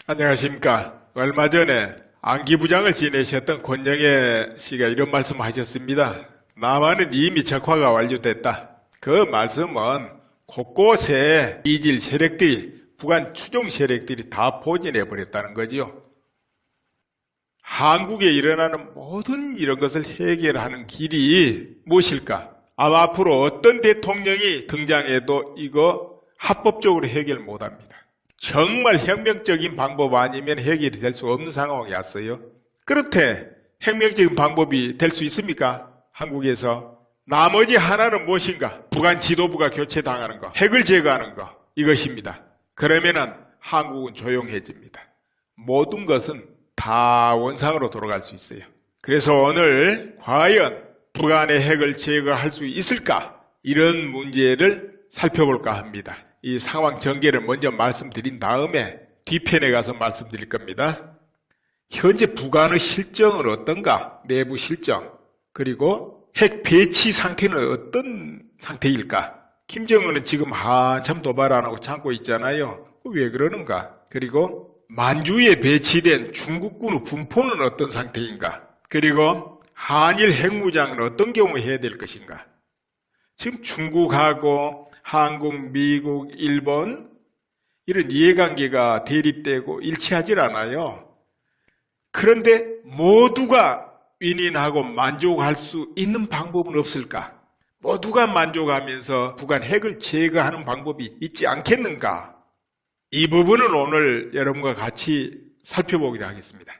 안녕하십니까. 얼마 전에 안기부장을 지내셨던 권영애 씨가 이런 말씀을 하셨습니다. 남한은 이미 적화가 완료됐다. 그 말씀은 곳곳에 이질 세력들이, 북한 추종 세력들이 다 포진해버렸다는 거지요. 한국에 일어나는 모든 이런 것을 해결하는 길이 무엇일까? 아마 앞으로 어떤 대통령이 등장해도 이거 합법적으로 해결 못합니다. 정말 혁명적인 방법 아니면 해결이 될 수 없는 상황이 왔어요. 그렇대 혁명적인 방법이 될 수 있습니까? 한국에서. 나머지 하나는 무엇인가? 북한 지도부가 교체당하는 거, 핵을 제거하는 거, 이것입니다. 그러면은 한국은 조용해집니다. 모든 것은 다 원상으로 돌아갈 수 있어요. 그래서 오늘 과연 북한의 핵을 제거할 수 있을까? 이런 문제를 살펴볼까 합니다. 이 상황 전개를 먼저 말씀드린 다음에 뒤편에 가서 말씀드릴 겁니다. 현재 북한의 실정은 어떤가? 내부 실정. 그리고 핵 배치 상태는 어떤 상태일까? 김정은은 지금 한참 도발 안 하고 참고 있잖아요. 왜 그러는가? 그리고 만주에 배치된 중국군의 분포는 어떤 상태인가? 그리고 한일 핵무장은 어떤 경우에 해야 될 것인가? 지금 중국하고 한국, 미국, 일본 이런 이해관계가 대립되고 일치하질 않아요. 그런데 모두가 윈윈하고 만족할 수 있는 방법은 없을까? 모두가 만족하면서 북한 핵을 제거하는 방법이 있지 않겠는가? 이 부분은 오늘 여러분과 같이 살펴보기로 하겠습니다.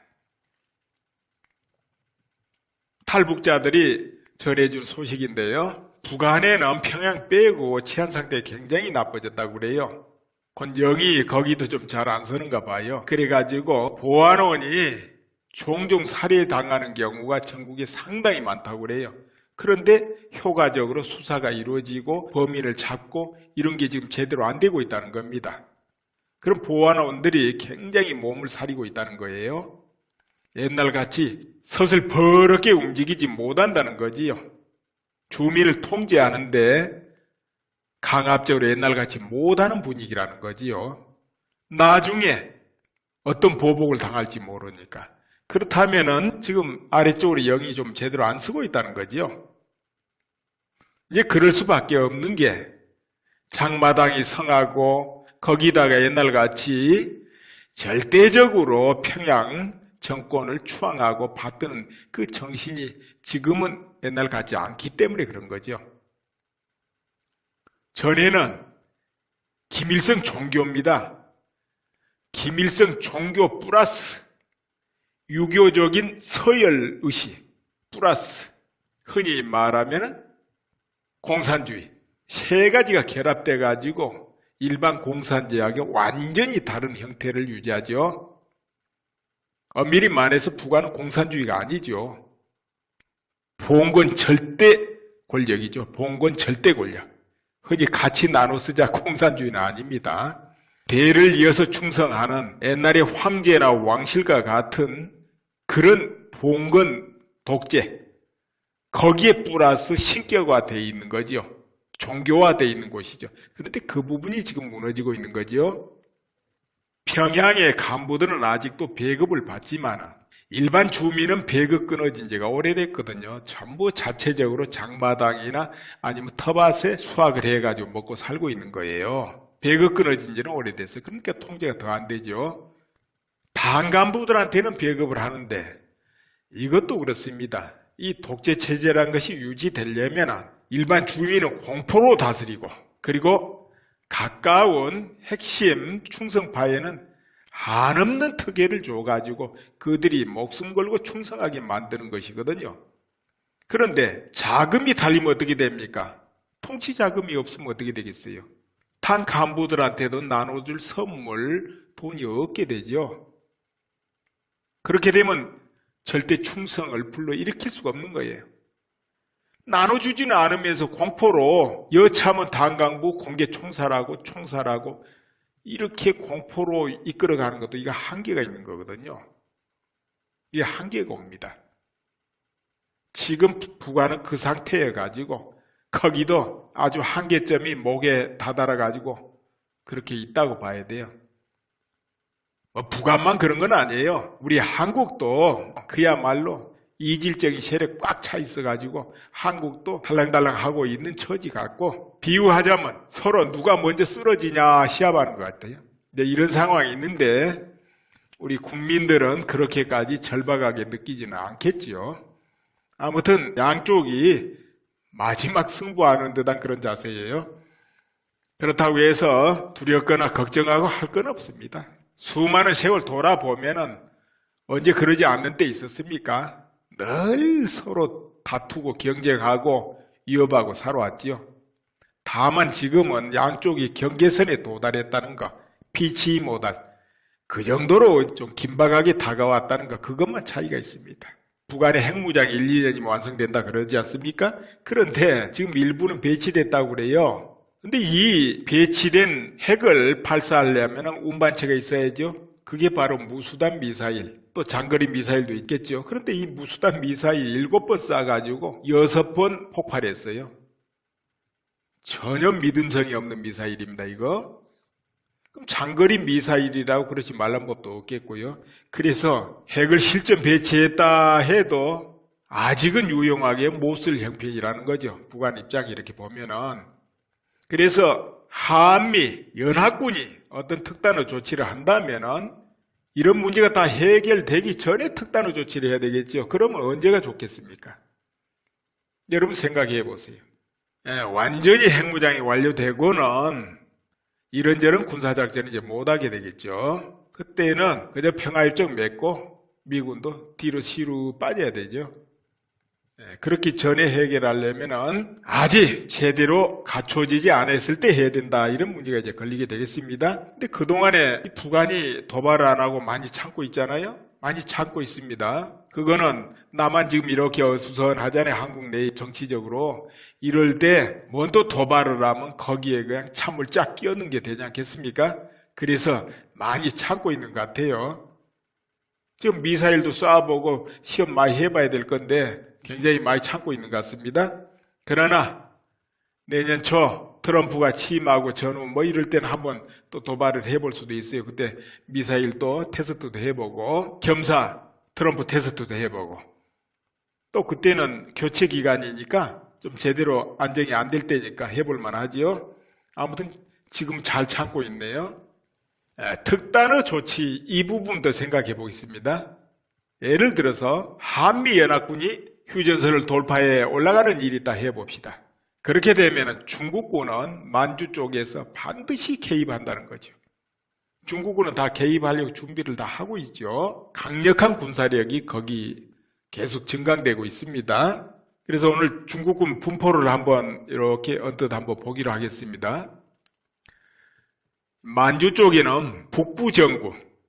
탈북자들이 전해준 소식인데요. 북한에는 평양 빼고 치안 상태 굉장히 나빠졌다고 그래요. 권영이 거기도 좀 잘 안 서는가 봐요. 그래가지고 보안원이 종종 살해당하는 경우가 전국에 상당히 많다고 그래요. 그런데 효과적으로 수사가 이루어지고 범인을 잡고 이런 게 지금 제대로 안 되고 있다는 겁니다. 그럼 보안원들이 굉장히 몸을 사리고 있다는 거예요. 옛날같이 서슬퍼렇게 움직이지 못한다는 거지요. 주민을 통제하는데 강압적으로 옛날같이 못하는 분위기라는 거지요. 나중에 어떤 보복을 당할지 모르니까. 그렇다면은 지금 아래쪽으로 영이 좀 제대로 안 쓰고 있다는 거지요. 이제 그럴 수밖에 없는 게 장마당이 성하고 거기다가 옛날같이 절대적으로 평양 정권을 추앙하고 받드는 그 정신이 지금은 옛날 같지 않기 때문에 그런 거죠. 전에는 김일성 종교입니다. 김일성 종교 플러스 유교적인 서열 의식 플러스 흔히 말하면 공산주의 세 가지가 결합돼 가지고 일반 공산주의하고 완전히 다른 형태를 유지하죠. 엄밀히 말해서 북한은 공산주의가 아니죠. 봉건 절대 권력이죠. 봉건 절대 권력. 흔히 같이 나눠 쓰자 공산주의는 아닙니다. 대를 이어서 충성하는 옛날의 황제나 왕실과 같은 그런 봉건 독재. 거기에 플러스 신격화되어 있는 거죠. 종교화되어 있는 곳이죠. 그런데 그 부분이 지금 무너지고 있는 거죠. 평양의 간부들은 아직도 배급을 받지만 일반 주민은 배급 끊어진 지가 오래됐거든요. 전부 자체적으로 장마당이나 아니면 텃밭에 수확을 해가지고 먹고 살고 있는 거예요. 배급 끊어진 지는 오래됐어요. 그러니까 통제가 더 안 되죠. 당 간부들한테는 배급을 하는데 이것도 그렇습니다. 이 독재체제라는 것이 유지되려면 일반 주민은 공포로 다스리고 그리고 가까운 핵심 충성파에는 한없는 특혜를 줘가지고 그들이 목숨 걸고 충성하게 만드는 것이거든요. 그런데 자금이 달리면 어떻게 됩니까? 통치 자금이 없으면 어떻게 되겠어요? 당 간부들한테도 나눠줄 선물, 돈이 없게 되죠. 그렇게 되면 절대 충성을 불러일으킬 수가 없는 거예요. 나눠주지는 않으면서 공포로 여차하면 당간부 공개 총살하고 이렇게 공포로 이끌어가는 것도 이게 한계가 있는 거거든요. 이게 한계가 옵니다. 지금 북한은 그 상태여 가지고 거기도 아주 한계점이 목에 다다라 가지고 그렇게 있다고 봐야 돼요. 북한만 그런 건 아니에요. 우리 한국도 그야말로 이질적인 세력 꽉 차 있어가지고 한국도 달랑달랑하고 있는 처지 같고, 비유하자면 서로 누가 먼저 쓰러지냐 시합하는 것 같아요. 근데 이런 상황이 있는데 우리 국민들은 그렇게까지 절박하게 느끼지는 않겠지요. 아무튼 양쪽이 마지막 승부하는 듯한 그런 자세예요. 그렇다고 해서 두렵거나 걱정하고 할 건 없습니다. 수많은 세월 돌아보면은 언제 그러지 않는 때 있었습니까? 늘 서로 다투고 경쟁하고 위협하고 살아왔지요. 다만 지금은 양쪽이 경계선에 도달했다는 거, 피치 못할 그 정도로 좀 긴박하게 다가왔다는 거, 그것만 차이가 있습니다. 북한의 핵무장 1, 2년이면 완성된다 그러지 않습니까? 그런데 지금 일부는 배치됐다고 그래요. 근데 이 배치된 핵을 발사하려면 운반체가 있어야죠. 그게 바로 무수단 미사일, 또 장거리 미사일도 있겠죠. 그런데 이 무수단 미사일 7번 쏴가지고 6번 폭발했어요. 전혀 믿음성이 없는 미사일입니다, 이거. 그럼 장거리 미사일이라고 그러지 말란 법도 없겠고요. 그래서 핵을 실전 배치했다 해도 아직은 유용하게 못 쓸 형편이라는 거죠. 북한 입장이 이렇게 보면은. 그래서 한미 연합군이 어떤 특단의 조치를 한다면은 이런 문제가 다 해결되기 전에 특단의 조치를 해야 되겠죠. 그러면 언제가 좋겠습니까? 여러분 생각해 보세요. 완전히 핵무장이 완료되고는 이런저런 군사작전을 이제 못하게 되겠죠. 그때는 그저 평화협정 맺고 미군도 뒤로 시루 빠져야 되죠. 그렇기 전에 해결하려면은 아직 제대로 갖춰지지 않았을 때 해야 된다. 이런 문제가 이제 걸리게 되겠습니다. 근데 그동안에 북한이 도발을 안 하고 많이 참고 있잖아요. 많이 참고 있습니다. 그거는 나만 지금 이렇게 어수선하잖아요. 한국 내 정치적으로. 이럴 때 뭔 또 도발을 하면 거기에 그냥 참을 쫙 끼얹는 게 되지 않겠습니까? 그래서 많이 참고 있는 것 같아요. 지금 미사일도 쏴보고 시험 많이 해봐야 될 건데 굉장히 많이 참고 있는 것 같습니다. 그러나 내년 초 트럼프가 취임하고 전후 뭐 이럴 때는 한번 또 도발을 해볼 수도 있어요. 그때 미사일도 테스트도 해보고 겸사 트럼프 테스트도 해보고 또 그때는 교체 기간이니까 좀 제대로 안정이 안 될 때니까 해볼 만하지요. 아무튼 지금 잘 참고 있네요. 특단의 조치 이 부분도 생각해 보겠습니다. 예를 들어서 한미연합군이 휴전선을 돌파해 올라가는 일이 있다 해봅시다. 그렇게 되면 중국군은 만주 쪽에서 반드시 개입한다는 거죠. 중국군은 다 개입하려고 준비를 다 하고 있죠. 강력한 군사력이 거기 계속 증강되고 있습니다. 그래서 오늘 중국군 분포를 한번 이렇게 언뜻 한번 보기로 하겠습니다. 만주 쪽에는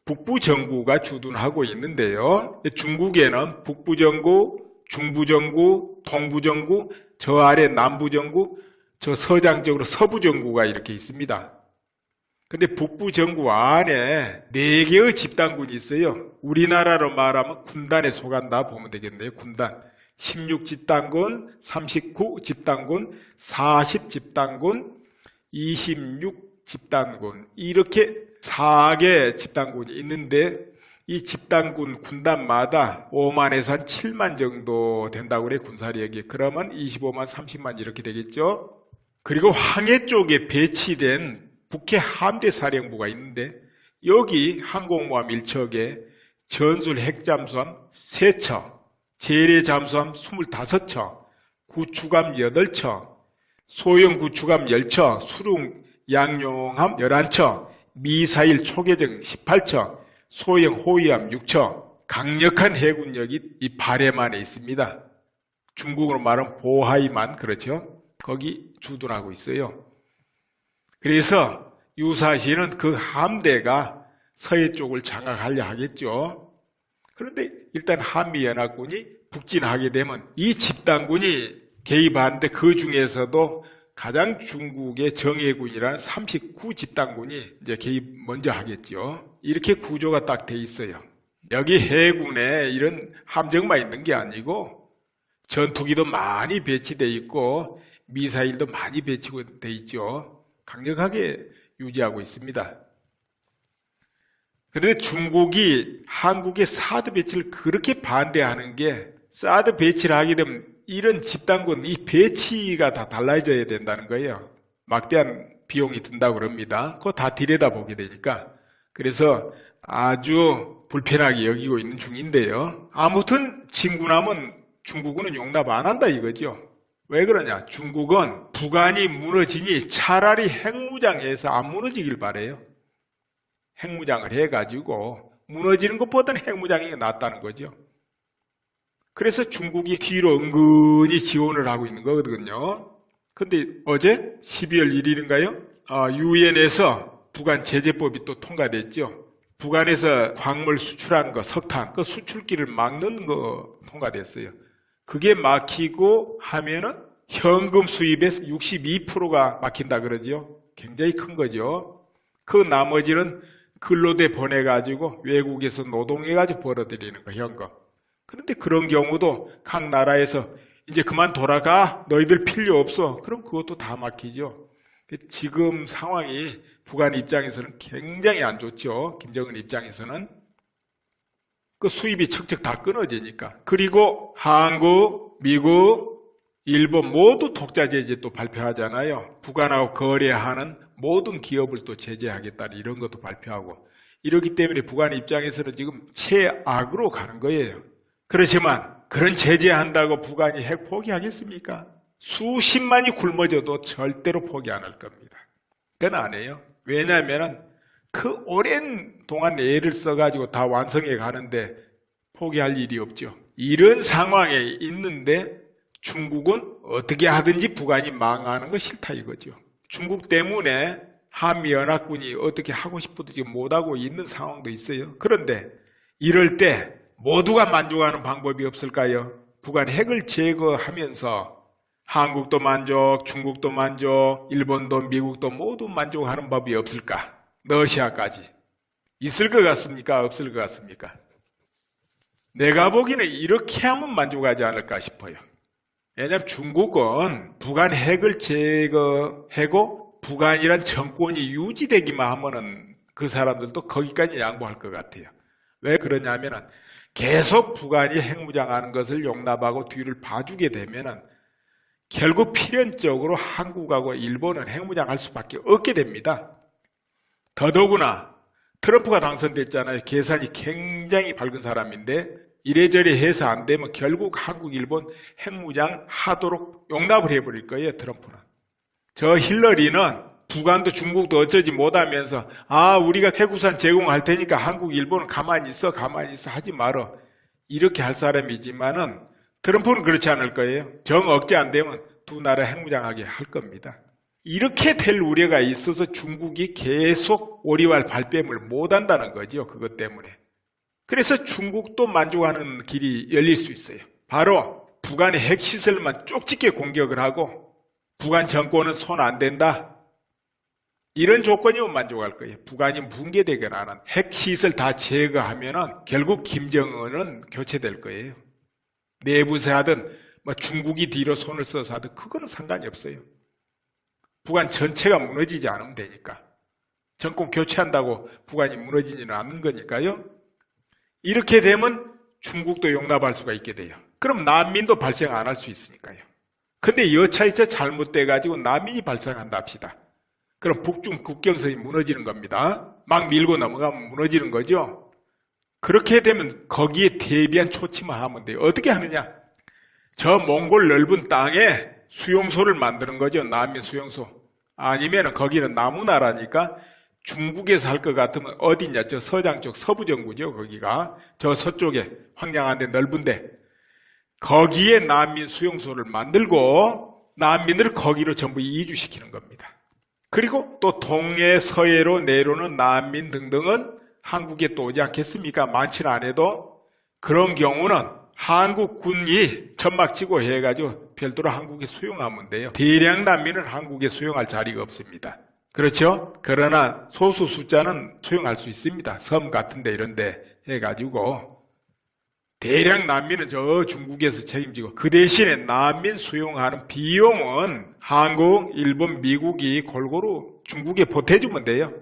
북부정구가 주둔하고 있는데요. 중국에는 북부정구, 중부정구, 동부정구, 저 아래 남부정구, 저 서장 쪽으로 서부정구가 이렇게 있습니다. 근데 북부정구 안에 4개의 집단군이 있어요. 우리나라로 말하면 군단에 속한다 보면 되겠네요. 군단. 16집단군, 39집단군, 40집단군, 26집단군 이렇게 4개 집단군이 있는데 이 집단군 군단마다 5만에서 한 7만 정도 된다고 그래 군사력이. 그러면 25만, 30만 이렇게 되겠죠. 그리고 황해 쪽에 배치된 북해 함대사령부가 있는데 여기 항공모함 1척에 전술 핵잠수함 3척, 재래 잠수함 25척, 구축함 8척, 소형 구축함 10척, 수륙 양용함 11척, 미사일 초계정 18척, 소형 호위함 6척, 강력한 해군력이 이 바렘 안에 있습니다. 중국으로 말하면 보하이만, 그렇죠? 거기 주둔하고 있어요. 그래서 유사시는 그 함대가 서해 쪽을 장악하려 하겠죠. 그런데 일단 한미연합군이 북진하게 되면 이 집단군이 개입하는데 그 중에서도 가장 중국의 정예군이라는 39집단군이 이제 개입 먼저 하겠죠. 이렇게 구조가 딱 돼 있어요. 여기 해군에 이런 함정만 있는 게 아니고 전투기도 많이 배치돼 있고 미사일도 많이 배치돼 있죠. 강력하게 유지하고 있습니다. 그런데 중국이 한국의 사드 배치를 그렇게 반대하는 게 사드 배치를 하게 되면 이런 집단군, 이 배치가 다 달라져야 된다는 거예요. 막대한 비용이 든다고 그럽니다. 그거 다 들여다보게 되니까. 그래서 아주 불편하게 여기고 있는 중인데요. 아무튼 진군하면 중국은 용납 안 한다 이거죠. 왜 그러냐? 중국은 북한이 무너지니 차라리 핵무장해서 안 무너지길 바래요. 핵무장을 해가지고 무너지는 것보다는 핵무장이 낫다는 거죠. 그래서 중국이 뒤로 은근히 지원을 하고 있는 거거든요. 근데 어제 12월 1일인가요? 유엔에서 북한 제재법이 또 통과됐죠. 북한에서 광물 수출한 거, 석탄, 그 수출기를 막는 거 통과됐어요. 그게 막히고 하면은 현금 수입의 62%가 막힌다 그러죠. 굉장히 큰 거죠. 그 나머지는 근로대 보내가지고 외국에서 노동해가지고 벌어들이는 거, 현금. 그런데 그런 경우도 각 나라에서 이제 그만 돌아가, 너희들 필요 없어. 그럼 그것도 다 막히죠. 지금 상황이 북한 입장에서는 굉장히 안 좋죠. 김정은 입장에서는. 그 수입이 척척 다 끊어지니까. 그리고 한국, 미국, 일본 모두 독자 제재 또 발표하잖아요. 북한하고 거래하는 모든 기업을 또 제재하겠다 이런 것도 발표하고. 이렇기 때문에 북한 입장에서는 지금 최악으로 가는 거예요. 그렇지만 그런 제재한다고 북한이 핵 포기하겠습니까? 수십만이 굶어져도 절대로 포기 안 할 겁니다. 그건 안 해요. 왜냐하면 그 오랜 동안 애를 써가지고 다 완성해 가는데 포기할 일이 없죠. 이런 상황에 있는데 중국은 어떻게 하든지 북한이 망하는 거 싫다 이거죠. 중국 때문에 한미연합군이 어떻게 하고 싶어도 지금 못하고 있는 상황도 있어요. 그런데 이럴 때 모두가 만족하는 방법이 없을까요? 북한 핵을 제거하면서 한국도 만족, 중국도 만족, 일본도 미국도 모두 만족하는 법이 없을까? 러시아까지. 있을 것 같습니까? 없을 것 같습니까? 내가 보기에는 이렇게 하면 만족하지 않을까 싶어요. 왜냐하면 중국은 북한 핵을 제거하고 북한이란 정권이 유지되기만 하면은 그 사람들도 거기까지 양보할 것 같아요. 왜 그러냐면은 계속 북한이 핵무장하는 것을 용납하고 뒤를 봐주게 되면은 결국 필연적으로 한국하고 일본은 핵무장할 수밖에 없게 됩니다. 더더구나 트럼프가 당선됐잖아요. 계산이 굉장히 밝은 사람인데 이래저래 해서 안 되면 결국 한국, 일본 핵무장 하도록 용납을 해버릴 거예요. 트럼프는. 저 힐러리는 북한도 중국도 어쩌지 못하면서 우리가 핵우산 제공할 테니까 한국, 일본은 가만히 있어 하지 말어. 이렇게 할 사람이지만은 트럼프는 그렇지 않을 거예요. 정 억제 안 되면 두 나라 핵무장하게 할 겁니다. 이렇게 될 우려가 있어서 중국이 계속 오리발 발뺌을 못한다는 거죠. 그것 때문에. 그래서 중국도 만족하는 길이 열릴 수 있어요. 바로 북한의 핵시설만 쪽집게 공격을 하고 북한 정권은 손 안 댄다. 이런 조건이면 만족할 거예요. 북한이 붕괴되거나 하는 핵시설 다 제거하면은 결국 김정은은 교체될 거예요. 내부에서 하든 중국이 뒤로 손을 써서 하든 그거는 상관이 없어요. 북한 전체가 무너지지 않으면 되니까. 정권 교체한다고 북한이 무너지지는 않는 거니까요. 이렇게 되면 중국도 용납할 수가 있게 돼요. 그럼 난민도 발생 안 할 수 있으니까요. 근데 여차이차 잘못돼가지고 난민이 발생한다 합시다. 그럼 북중 국경선이 무너지는 겁니다. 막 밀고 넘어가면 무너지는 거죠. 그렇게 되면 거기에 대비한 조치만 하면 돼요. 어떻게 하느냐? 저 몽골 넓은 땅에 수용소를 만드는 거죠. 난민 수용소. 아니면 거기는 나무나라니까 중국에서 할 것 같으면 어디냐? 저 서장 쪽 서부정부죠. 거기가. 저 서쪽에 황량한 데 넓은데 거기에 난민 수용소를 만들고 난민들을 거기로 전부 이주시키는 겁니다. 그리고 또 동해, 서해로 내려오는 난민 등등은 한국에 또 오지 않겠습니까? 많지는 않아도 그런 경우는 한국군이 천막치고 해가지고 별도로 한국에 수용하면 돼요. 대량 난민은 한국에 수용할 자리가 없습니다. 그렇죠? 그러나 소수 숫자는 수용할 수 있습니다. 섬 같은 데 이런 데 해가지고 대량 난민은 저 중국에서 책임지고 그 대신에 난민 수용하는 비용은 한국, 일본, 미국이 골고루 중국에 보태주면 돼요.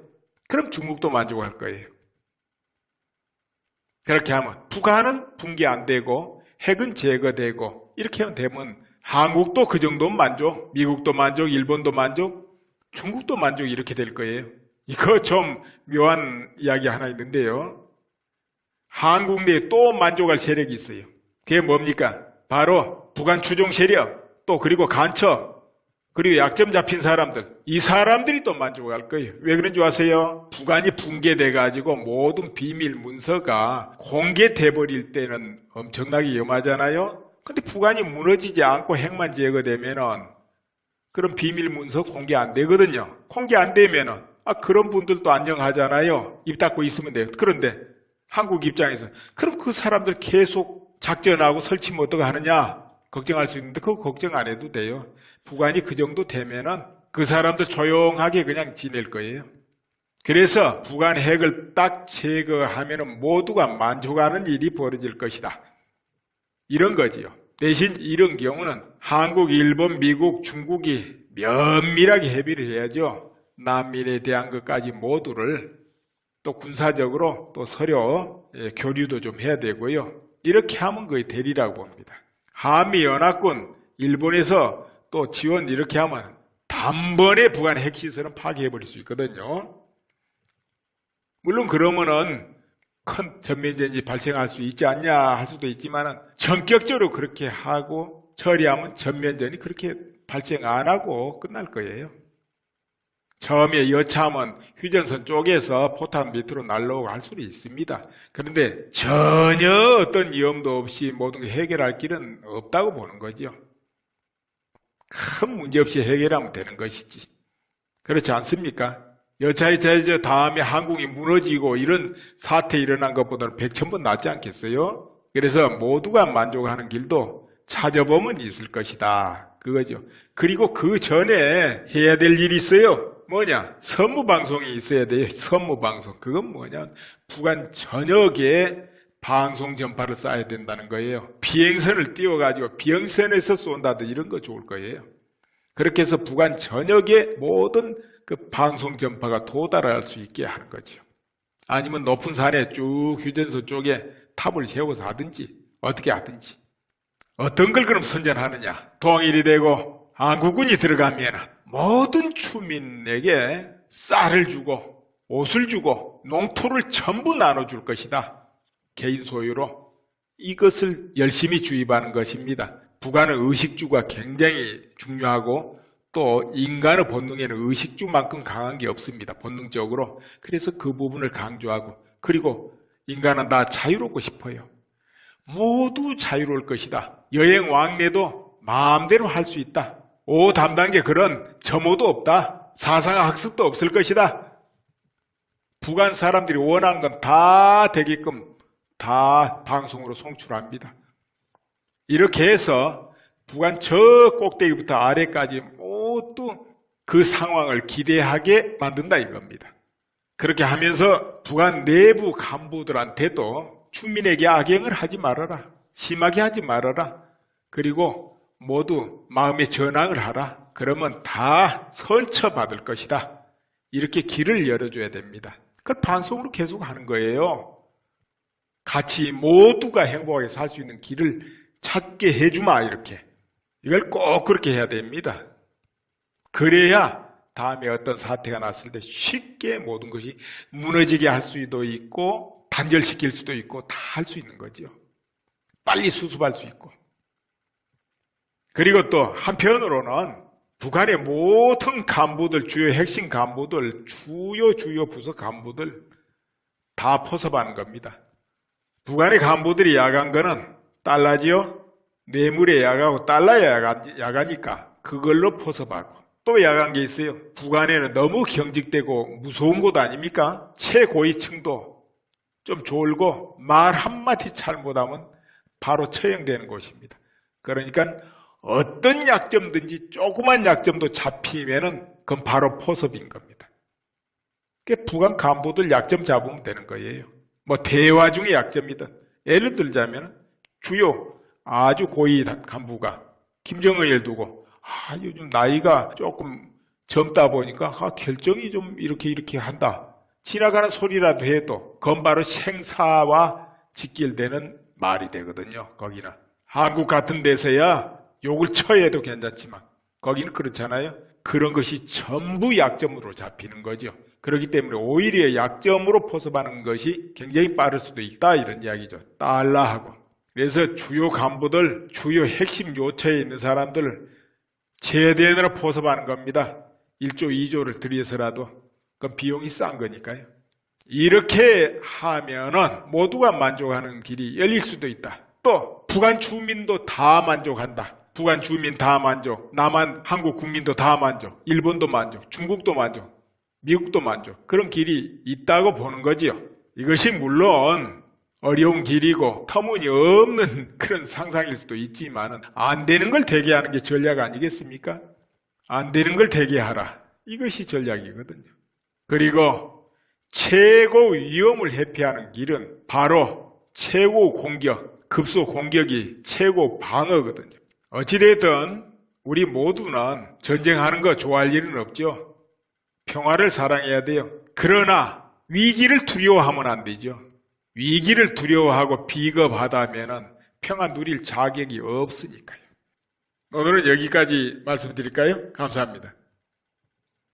그럼 중국도 만족할 거예요. 그렇게 하면 북한은 붕괴 안 되고 핵은 제거되고 이렇게 되면 한국도 그 정도면 만족, 미국도 만족, 일본도 만족, 중국도 만족 이렇게 될 거예요. 이거 좀 묘한 이야기 하나 있는데요. 한국 내에 또 만족할 세력이 있어요. 그게 뭡니까? 바로 북한 추종 세력, 또 그리고 간첩, 그리고 약점 잡힌 사람들, 이 사람들이 또 만족할 거예요. 왜 그런 줄 아세요? 북한이 붕괴돼가지고 모든 비밀 문서가 공개돼 버릴 때는 엄청나게 위험하잖아요. 근데 북한이 무너지지 않고 핵만 제거되면은 그런 비밀 문서 공개 안 되거든요. 공개 안 되면은 그런 분들도 안녕하잖아요. 입 닫고 있으면 돼요. 그런데 한국 입장에서 그럼 그 사람들 계속 작전하고 설치면 어떻게 하느냐 걱정할 수 있는데 그거 걱정 안 해도 돼요. 북한이 그 정도 되면은 그 사람들 조용하게 그냥 지낼 거예요. 그래서 북한 핵을 딱 제거하면은 모두가 만족하는 일이 벌어질 것이다. 이런 거지요. 대신 이런 경우는 한국, 일본, 미국, 중국이 면밀하게 협의를 해야죠. 난민에 대한 것까지 모두를 또 군사적으로 또 서로 교류도 좀 해야 되고요. 이렇게 하면 거의 되리라고 봅니다. 한미연합군, 일본에서 또 지원 이렇게 하면 단번에 북한 핵시설은 파괴해버릴 수 있거든요. 물론 그러면은 큰 전면전이 발생할 수 있지 않냐 할 수도 있지만 전격적으로 그렇게 하고 처리하면 전면전이 그렇게 발생 안 하고 끝날 거예요. 처음에 여차하면 휴전선 쪽에서 포탄 밑으로 날라오고 할 수도 있습니다. 그런데 전혀 어떤 위험도 없이 모든 걸 해결할 길은 없다고 보는 거죠. 큰 문제 없이 해결하면 되는 것이지. 그렇지 않습니까? 여차저차 다음에 한국이 무너지고 이런 사태 일어난 것보다는 100,000번 낫지 않겠어요? 그래서 모두가 만족하는 길도 찾아보면 있을 것이다. 그거죠. 그리고 그 전에 해야 될 일이 있어요. 뭐냐? 선무방송이 있어야 돼요. 선무방송. 그건 뭐냐? 북한 전역에 방송 전파를 쏴야 된다는 거예요. 비행선을 띄워가지고 비행선에서 쏜다든 이런 거 좋을 거예요. 그렇게 해서 북한 전역에 모든 그 방송 전파가 도달할 수 있게 하는 거죠. 아니면 높은 산에 쭉 휴전선 쪽에 탑을 세워서 하든지 어떻게 하든지. 어떤 걸 그럼 선전하느냐? 통일이 되고 한국군이 들어가면 모든 주민에게 쌀을 주고 옷을 주고 농토를 전부 나눠줄 것이다. 개인 소유로. 이것을 열심히 주입하는 것입니다. 북한은 의식주가 굉장히 중요하고 또 인간의 본능에는 의식주만큼 강한 게 없습니다. 본능적으로. 그래서 그 부분을 강조하고 그리고 인간은 다 자유롭고 싶어요. 모두 자유로울 것이다. 여행 왕래도 마음대로 할 수 있다. 5담당계 그런 점호도 없다. 사상학습도 없을 것이다. 북한 사람들이 원하는 건 다 되게끔 다 방송으로 송출합니다. 이렇게 해서 북한 저 꼭대기부터 아래까지 모두 그 상황을 기대하게 만든다 이겁니다. 그렇게 하면서 북한 내부 간부들한테도 주민에게 악행을 하지 말아라. 심하게 하지 말아라. 그리고 모두 마음의 전황을 하라. 그러면 다 선처받을 것이다. 이렇게 길을 열어줘야 됩니다. 그걸 방송으로 계속 하는 거예요. 같이 모두가 행복하게 살 수 있는 길을 찾게 해주마 이렇게. 이걸 꼭 그렇게 해야 됩니다. 그래야 다음에 어떤 사태가 났을 때 쉽게 모든 것이 무너지게 할 수도 있고 단절시킬 수도 있고 다 할 수 있는 거죠. 빨리 수습할 수 있고. 그리고 또 한편으로는 북한의 모든 간부들, 주요 핵심 간부들, 주요 부서 간부들 다 포섭하는 겁니다. 북한의 간부들이 야간 거는 달러지요? 뇌물에 야가고 달러에 야가니까 그걸로 포섭하고 또 야간 게 있어요. 북한에는 너무 경직되고 무서운 곳 아닙니까? 최고위층도 좀 졸고 말 한마디 잘못하면 바로 처형되는 곳입니다. 그러니까 어떤 약점든지 조그만 약점도 잡히면은 그건 바로 포섭인 겁니다. 북한 간부들 약점 잡으면 되는 거예요. 뭐 대화 중에 약점이든 예를 들자면 주요 아주 고위 간부가 김정은을 두고 요즘 나이가 조금 젊다 보니까 결정이 좀 이렇게 한다. 지나가는 소리라도 해도 그건 바로 생사와 직결되는 말이 되거든요. 거기는. 한국 같은 데서야 욕을 쳐해도 괜찮지만 거기는 그렇잖아요. 그런 것이 전부 약점으로 잡히는 거죠. 그렇기 때문에 오히려 약점으로 포섭하는 것이 굉장히 빠를 수도 있다 이런 이야기죠. 달라하고. 그래서 주요 간부들, 주요 핵심 요처에 있는 사람들을 제대로 포섭하는 겁니다. 1조, 2조를 들여서라도. 그건 비용이 싼 거니까요. 이렇게 하면은 모두가 만족하는 길이 열릴 수도 있다. 또 북한 주민도 다 만족한다. 북한 주민 다 만족, 남한 한국 국민도 다 만족, 일본도 만족, 중국도 만족, 미국도 만족. 그런 길이 있다고 보는 거지요. 이것이 물론 어려운 길이고 터무니없는 그런 상상일 수도 있지만 안 되는 걸 되게 하는 게 전략 아니겠습니까? 안 되는 걸 되게 하라. 이것이 전략이거든요. 그리고 최고 위험을 회피하는 길은 바로 최고 공격, 급소 공격이 최고 방어거든요. 어찌됐든 우리 모두는 전쟁하는 거 좋아할 일은 없죠. 평화를 사랑해야 돼요. 그러나 위기를 두려워하면 안 되죠. 위기를 두려워하고 비겁하다면 평화 누릴 자격이 없으니까요. 오늘은 여기까지 말씀드릴까요? 감사합니다.